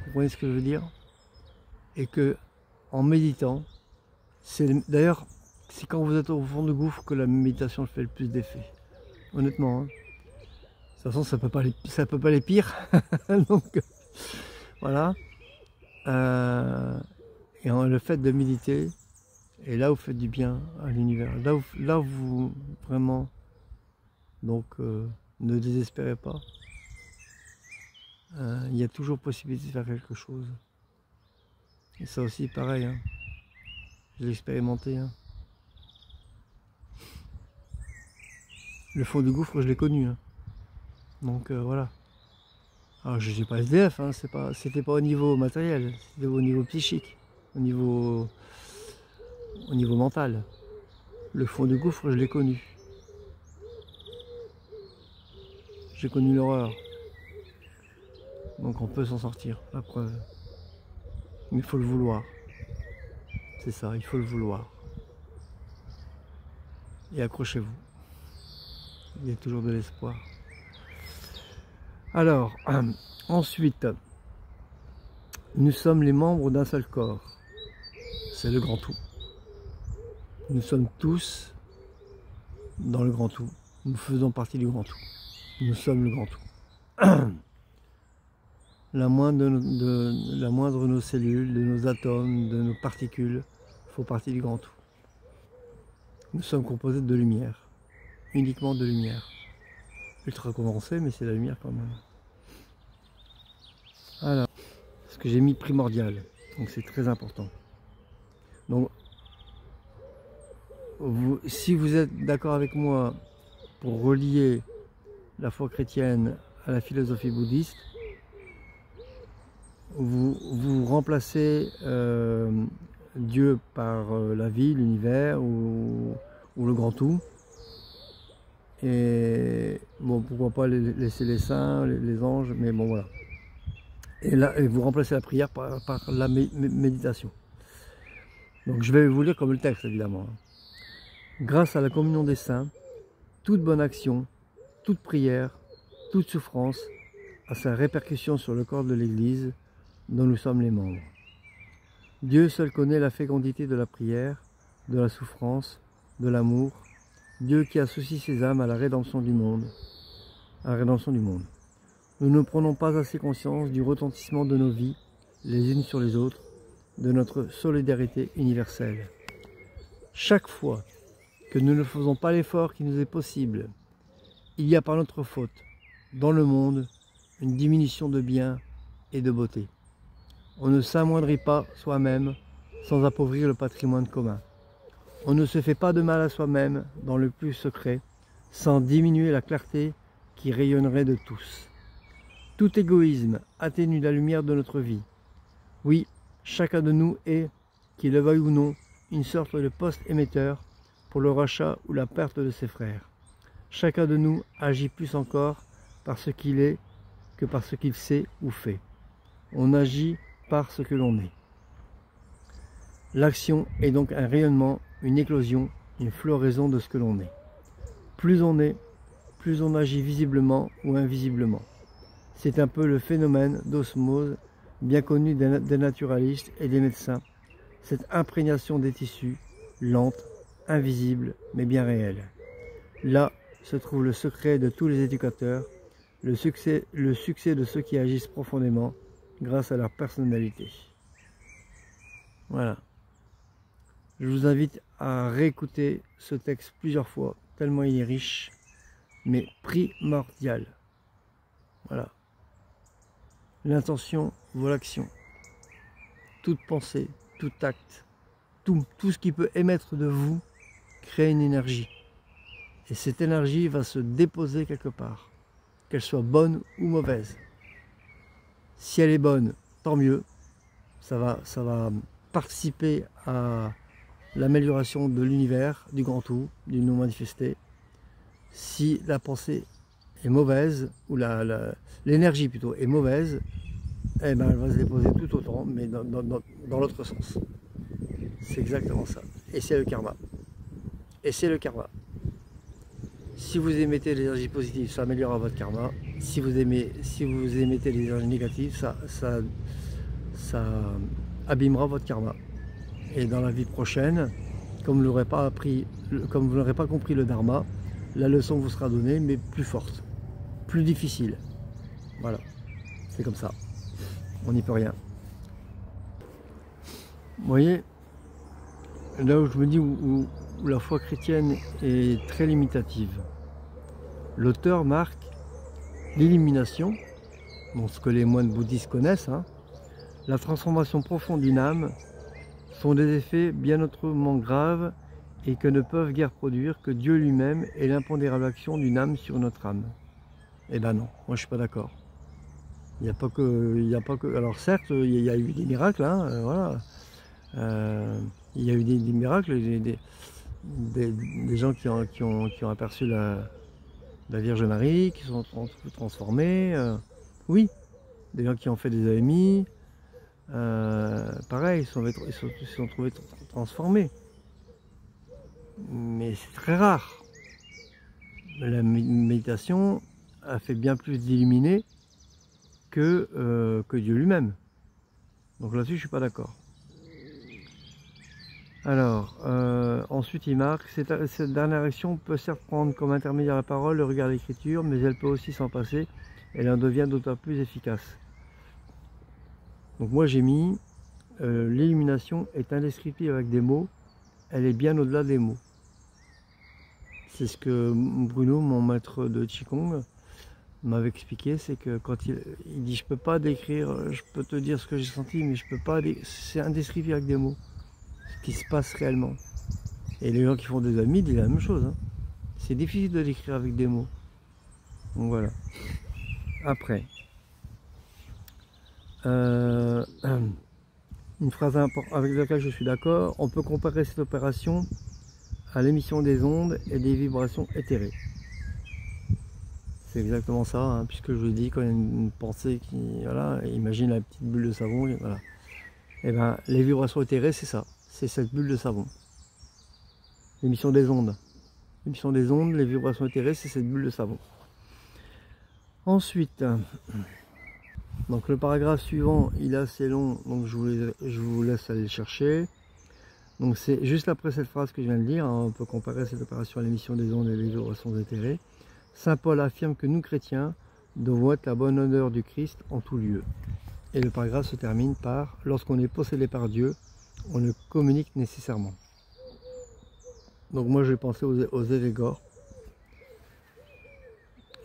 Vous comprenez ce que je veux dire? Et que en méditant, d'ailleurs, c'est quand vous êtes au fond du gouffre que la méditation fait le plus d'effet. Honnêtement, hein. De toute façon, ça peut pas les pire. Donc voilà. Et le fait de méditer, et là vous faites du bien à l'univers. Là vous vraiment, donc ne désespérez pas. Il y a toujours possibilité de faire quelque chose. Et ça aussi pareil, hein. Je l'ai expérimenté. Hein. Le fond du gouffre, je l'ai connu. Hein. Donc voilà. Alors je ne suis pas SDF, hein, c'était pas au niveau matériel, c'était au niveau psychique, au niveau mental. Le fond du gouffre, je l'ai connu. J'ai connu l'horreur. Donc on peut s'en sortir, la preuve. Mais il faut le vouloir. C'est ça, il faut le vouloir. Et accrochez-vous. Il y a toujours de l'espoir. Alors, ensuite, nous sommes les membres d'un seul corps. C'est le grand tout. Nous sommes tous dans le grand tout. Nous faisons partie du grand tout. Nous sommes le grand tout. La moindre de nos cellules, de nos atomes, de nos particules, font partie du grand tout. Nous sommes composés de lumière, uniquement de lumière. Ultra condensée, mais c'est la lumière quand même. Alors, ce que j'ai mis primordial, donc c'est très important. Donc, si vous êtes d'accord avec moi pour relier la foi chrétienne à la philosophie bouddhiste, vous remplacez Dieu par la vie, l'univers ou le grand tout. Et bon, pourquoi pas laisser les saints, les anges, mais bon voilà. Et là, vous remplacez la prière par la méditation. Donc je vais vous lire comme le texte évidemment. Grâce à la communion des saints, toute bonne action, toute prière, toute souffrance a sa répercussion sur le corps de l'Église dont nous sommes les membres. Dieu seul connaît la fécondité de la prière, de la souffrance, de l'amour, Dieu qui associe ses âmes à la rédemption du monde. Nous ne prenons pas assez conscience du retentissement de nos vies, les unes sur les autres, de notre solidarité universelle. Chaque fois que nous ne faisons pas l'effort qui nous est possible, il y a par notre faute, dans le monde, une diminution de bien et de beauté. On ne s'amoindrit pas soi-même sans appauvrir le patrimoine commun. On ne se fait pas de mal à soi-même dans le plus secret, sans diminuer la clarté qui rayonnerait de tous. Tout égoïsme atténue la lumière de notre vie. Oui, chacun de nous est, qu'il le veuille ou non, une sorte de poste émetteur pour le rachat ou la perte de ses frères. Chacun de nous agit plus encore par ce qu'il est que par ce qu'il sait ou fait. On agit par ce que l'on est. L'action est donc un rayonnement, une éclosion, une floraison de ce que l'on est. Plus on est, plus on agit visiblement ou invisiblement. C'est un peu le phénomène d'osmose bien connu des naturalistes et des médecins, cette imprégnation des tissus, lente, invisible, mais bien réelle. Là se trouve le secret de tous les éducateurs, le succès de ceux qui agissent profondément grâce à leur personnalité. Voilà. Je vous invite à réécouter ce texte plusieurs fois, tellement il est riche, mais primordial. Voilà. L'intention vaut l'action. Toute pensée, tout acte, tout ce qui peut émettre de vous crée une énergie. Et cette énergie va se déposer quelque part, qu'elle soit bonne ou mauvaise. Si elle est bonne, tant mieux. Ça va participer à l'amélioration de l'univers, du grand tout, du non manifesté. Si la pensée est mauvaise, ou l'énergie plutôt est mauvaise, eh ben elle va se déposer tout autant, mais dans l'autre sens. C'est exactement ça. et c'est le karma. Et c'est le karma. Si vous émettez l'énergie positive, ça améliorera votre karma. Si vous émettez l'énergie négative, ça abîmera votre karma. Et dans la vie prochaine, comme vous n'aurez pas compris le dharma, la leçon vous sera donnée, mais plus forte, plus difficile. Voilà, c'est comme ça. On n'y peut rien. Vous voyez, là où je me dis où la foi chrétienne est très limitative. L'auteur marque l'illumination, ce que les moines bouddhistes connaissent, hein, la transformation profonde d'une âme, sont des effets bien autrement graves et que ne peuvent guère produire que Dieu lui-même et l'impondérable action d'une âme sur notre âme. Eh ben non, moi je suis pas d'accord. Il n'y a pas que. Alors certes, il y a eu des miracles, hein, voilà. Il y a eu des miracles, des gens qui ont aperçu la Vierge Marie, qui sont transformés. Oui, des gens qui ont fait des AMI. Pareil, ils se sont trouvés transformés. Mais c'est très rare. La méditation a fait bien plus d'illuminés que Dieu lui-même. Donc là-dessus, je ne suis pas d'accord. Alors, ensuite il marque, cette dernière action peut certes prendre comme intermédiaire la parole, le regard de l'écriture, mais elle peut aussi s'en passer, et elle en devient d'autant plus efficace. Donc moi j'ai mis, l'illumination est indescriptible avec des mots, elle est bien au-delà des mots. C'est ce que Bruno, mon maître de Qigong, m'avait expliqué, c'est que quand il dit je peux pas décrire, je peux te dire ce que j'ai senti, mais je peux pas, c'est indescriptible avec des mots. Qui se passe réellement. Et les gens qui font des amis disent la même chose. Hein. C'est difficile de l'écrire avec des mots. Donc voilà. Après, une phrase avec laquelle je suis d'accord, on peut comparer cette opération à l'émission des ondes et des vibrations éthérées. C'est exactement ça, hein, puisque je vous dis, quand il y a une pensée qui, voilà, imagine la petite bulle de savon, et voilà. Et ben, les vibrations éthérées, c'est ça. C'est cette bulle de savon. L'émission des ondes. L'émission des ondes, les vibrations éthérées, c'est cette bulle de savon. Ensuite, donc le paragraphe suivant, il est assez long, donc je vous laisse aller le chercher. Donc c'est juste après cette phrase que je viens de lire, hein, on peut comparer cette opération à l'émission des ondes et les vibrations éthérées. Saint Paul affirme que nous chrétiens devons être la bonne odeur du Christ en tout lieu. Et le paragraphe se termine par « Lorsqu'on est possédé par Dieu, on le communique nécessairement ». Donc moi je vais penser aux égrégores.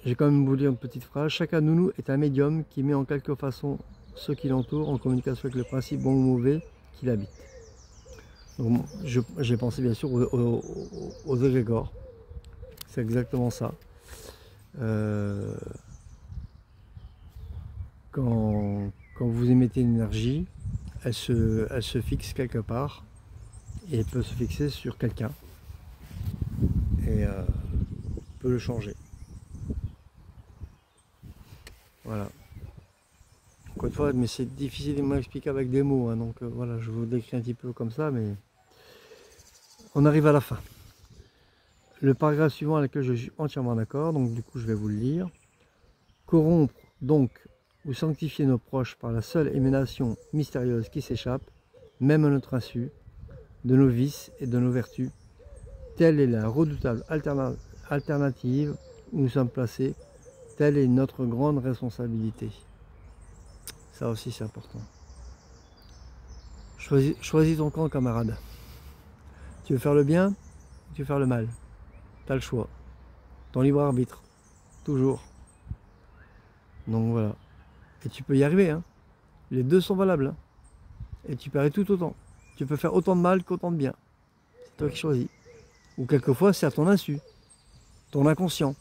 J'ai quand même vous dire une petite phrase. Chacun de nous est un médium qui met en quelque façon ceux qui l'entourent en communication avec le principe bon ou mauvais qu'il habite. Donc j'ai pensé bien sûr aux égrégores. C'est exactement ça. Quand vous émettez une énergie, elle se fixe quelque part et elle peut se fixer sur quelqu'un et peut le changer. Voilà. Encore une fois, mais c'est difficilement expliqué avec des mots, hein, donc voilà, je vous décris un petit peu comme ça, mais on arrive à la fin. Le paragraphe suivant avec lequel je suis entièrement d'accord, donc du coup je vais vous le lire. Corrompre donc ou sanctifier nos proches par la seule émanation mystérieuse qui s'échappe, même à notre insu, de nos vices et de nos vertus, telle est la redoutable alternative où nous sommes placés, telle est notre grande responsabilité. Ça aussi c'est important. Choisis ton camp, camarade. Tu veux faire le bien ou tu veux faire le mal? Tu as le choix. Ton libre arbitre. Toujours. Donc voilà. Et tu peux y arriver. Hein. Les deux sont valables. Hein. Et tu peux arriver tout autant. Tu peux faire autant de mal qu'autant de bien. C'est toi qui choisis. Ou quelquefois c'est à ton insu. Ton inconscient.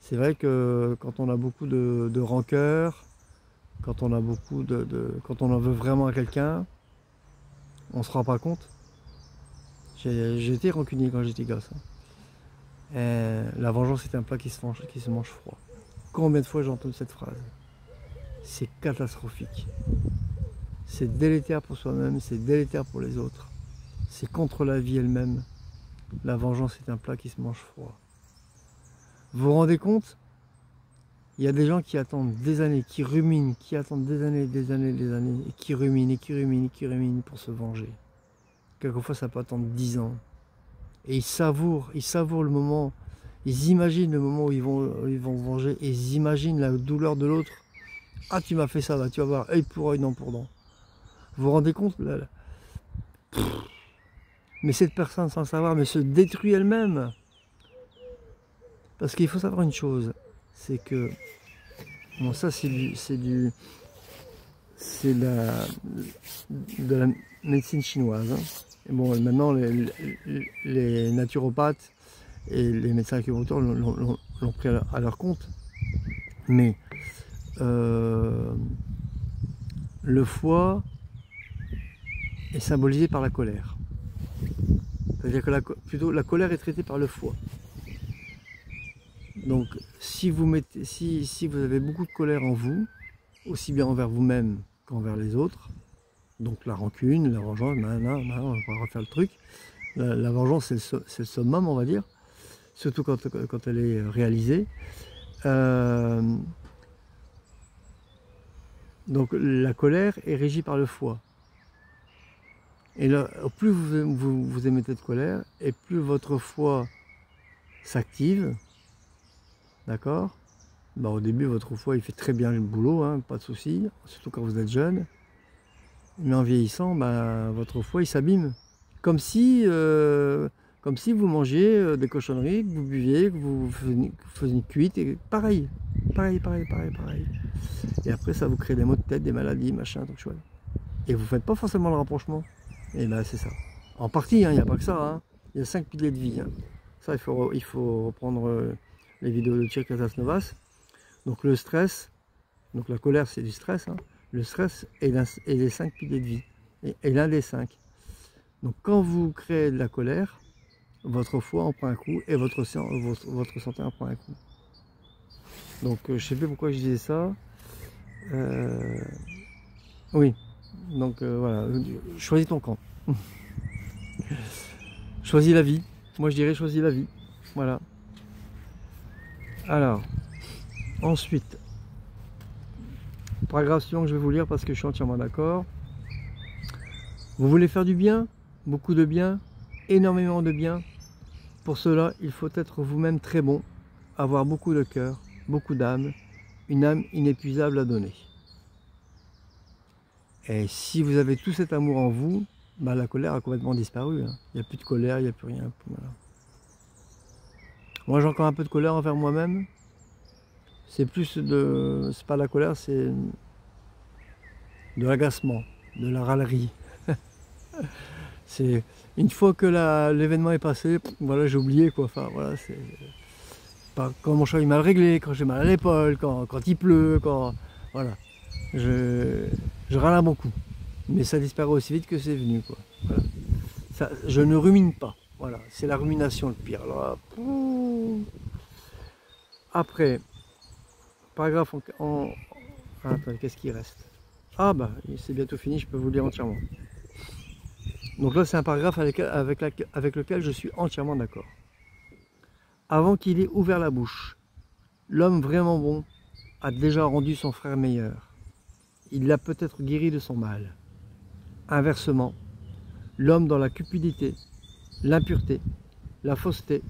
C'est vrai que quand on a beaucoup de rancœur, quand on a beaucoup quand on en veut vraiment à quelqu'un, on ne se rend pas compte. J'ai été rancunier quand j'étais gosse. Hein. Et la vengeance est un plat qui se mange froid. Combien de fois j'ai entendu cette phrase? C'est catastrophique. C'est délétère pour soi-même, c'est délétère pour les autres. c'est contre la vie elle-même. La vengeance est un plat qui se mange froid. Vous vous rendez compte? Il y a des gens qui attendent des années, qui ruminent, qui attendent des années, et qui ruminent, et qui ruminent, et qui ruminent pour se venger. Quelquefois, ça peut attendre 10 ans. Et ils savourent le moment, ils imaginent le moment où ils vont venger, et ils imaginent la douleur de l'autre. Ah, tu m'as fait ça, là, tu vas voir, œil pour œil, dent pour dent. Vous vous rendez compte là, mais cette personne, sans le savoir, mais se détruit elle-même. Parce qu'il faut savoir une chose, c'est que, bon, ça c'est de la médecine chinoise. Hein. Et bon, maintenant les naturopathes et les médecins acupuncteurs l'ont pris à leur compte. Mais le foie est symbolisé par la colère. C'est-à-dire que la colère est traitée par le foie. Donc si vous avez beaucoup de colère en vous, aussi bien envers vous-même qu'envers les autres, donc la rancune, la vengeance, on va refaire le truc. La vengeance, c'est le summum, on va dire, surtout quand elle est réalisée. Donc la colère est régie par le foie. Et là, plus vous émettez de colère, et plus votre foie s'active, d'accord? Ben, au début, votre foie, il fait très bien le boulot, hein, pas de souci, surtout quand vous êtes jeune. Mais en vieillissant, ben, votre foie, il s'abîme. Comme si vous mangiez des cochonneries, que vous buviez, que vous faisiez une cuite, et pareil. Et après, ça vous crée des maux de tête, des maladies, machin, tout chouette. Et vous ne faites pas forcément le rapprochement. Et ben c'est ça. En partie, hein, il n'y a pas que ça. Hein. Il y a 5 piliers de vie. Hein. Ça, il faut reprendre les vidéos de Tchirkatas Novas. Donc le stress, donc la colère, c'est du stress. Hein. Le stress est les 5 piliers de vie. Et l'un des 5. Donc quand vous créez de la colère, votre foie en prend un coup et votre santé en prend un coup. Donc je ne sais plus pourquoi je disais ça. Oui. Donc voilà, choisis ton camp. Choisis la vie. Moi je dirais choisis la vie. Voilà. Alors, ensuite, paragraphe suivant que je vais vous lire parce que je suis entièrement d'accord. Vous voulez faire du bien, beaucoup de bien, énormément de bien. Pour cela, il faut être vous-même très bon, avoir beaucoup de cœur, beaucoup d'âme, une âme inépuisable à donner. Et si vous avez tout cet amour en vous, bah, la colère a complètement disparu. Hein. Il n'y a plus de colère, il n'y a plus rien. Voilà. Moi j'ai encore un peu de colère envers moi-même. C'est pas la colère, c'est de l'agacement, de la râlerie. C'est une fois que l'événement est passé, voilà, j'ai oublié quoi. Enfin voilà, c'est quand mon chat est mal réglé, quand j'ai mal à l'épaule, quand il pleut, voilà. Je râle beaucoup, mais ça disparaît aussi vite que c'est venu, quoi. Voilà. Ça, je ne rumine pas, voilà, c'est la rumination le pire. Alors, après, paragraphe attendez, qu'est-ce qui reste? Ah bah, c'est bientôt fini, je peux vous le lire entièrement. Donc là, c'est un paragraphe avec lequel je suis entièrement d'accord. Avant qu'il ait ouvert la bouche, l'homme vraiment bon a déjà rendu son frère meilleur. Il l'a peut-être guéri de son mal. Inversement, l'homme dans la cupidité, l'impureté, la fausseté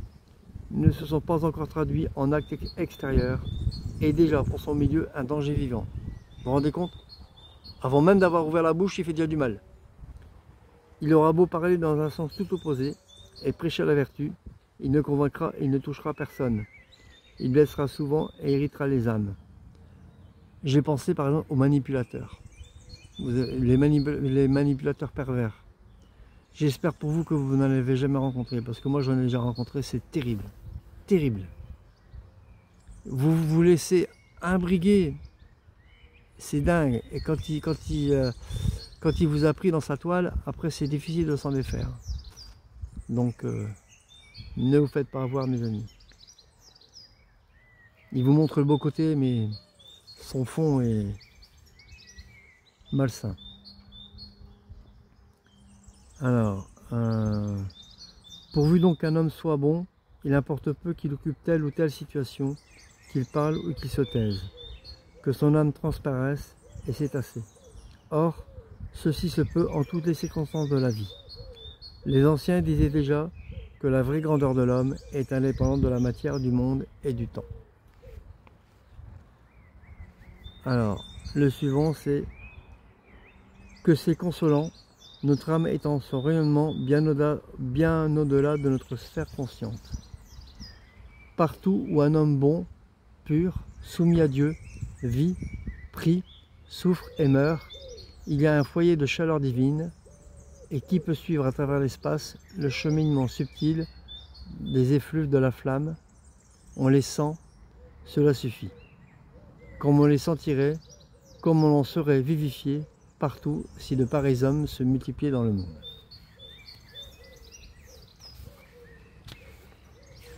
ne se sont pas encore traduits en actes extérieurs et déjà pour son milieu un danger vivant. Vous vous rendez compte? Avant même d'avoir ouvert la bouche, il fait déjà du mal. Il aura beau parler dans un sens tout opposé et prêcher la vertu, il ne convaincra et il ne touchera personne. Il blessera souvent et irritera les âmes. J'ai pensé par exemple aux manipulateurs, les manipulateurs pervers. J'espère pour vous que vous n'en avez jamais rencontré, parce que moi j'en ai déjà rencontré, c'est terrible, terrible. Vous vous laissez imbriguer, c'est dingue, et quand il vous a pris dans sa toile, après c'est difficile de s'en défaire. Donc ne vous faites pas avoir, mes amis. Il vous montre le beau côté, mais son fond est malsain. Alors, Pourvu donc qu'un homme soit bon, il importe peu qu'il occupe telle ou telle situation, qu'il parle ou qu'il se taise, que son âme transparaisse, et c'est assez. Or, ceci se peut en toutes les circonstances de la vie. Les anciens disaient déjà que la vraie grandeur de l'homme est indépendante de la matière, du monde et du temps. Alors, le suivant c'est que c'est consolant, notre âme étant son rayonnement bien au-delà de notre sphère consciente. Partout où un homme bon, pur, soumis à Dieu, vit, prie, souffre et meurt, il y a un foyer de chaleur divine, et qui peut suivre à travers l'espace le cheminement subtil des effluves de la flamme. On les sent, cela suffit. Comme on les sentirait, comme on en serait vivifié partout si de pareils hommes se multipliaient dans le monde.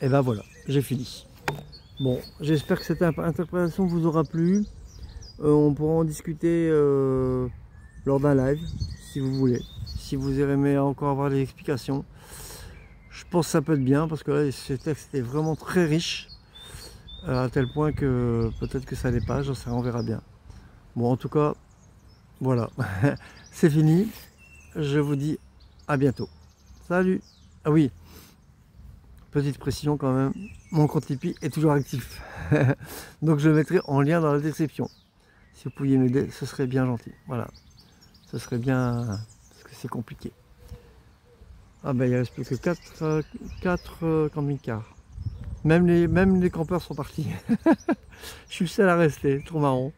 Et ben voilà, j'ai fini. Bon, j'espère que cette interprétation vous aura plu. On pourra en discuter lors d'un live, si vous voulez. Si vous aimez encore avoir des explications, je pense que ça peut être bien, parce que là, ce texte est vraiment très riche, à tel point que peut-être que ça l'est pas, j'en sais rien, on verra bien. Bon, en tout cas, voilà, c'est fini. Je vous dis à bientôt. Salut. Ah oui, petite précision quand même, mon compte Tipeee est toujours actif. Donc je le mettrai en lien dans la description. Si vous pouviez m'aider, ce serait bien gentil. Voilà, ce serait bien, parce que c'est compliqué. Ah ben il ne reste plus que 4 camping-cars. Même les campeurs sont partis. Je suis le seul à rester, trop marrant.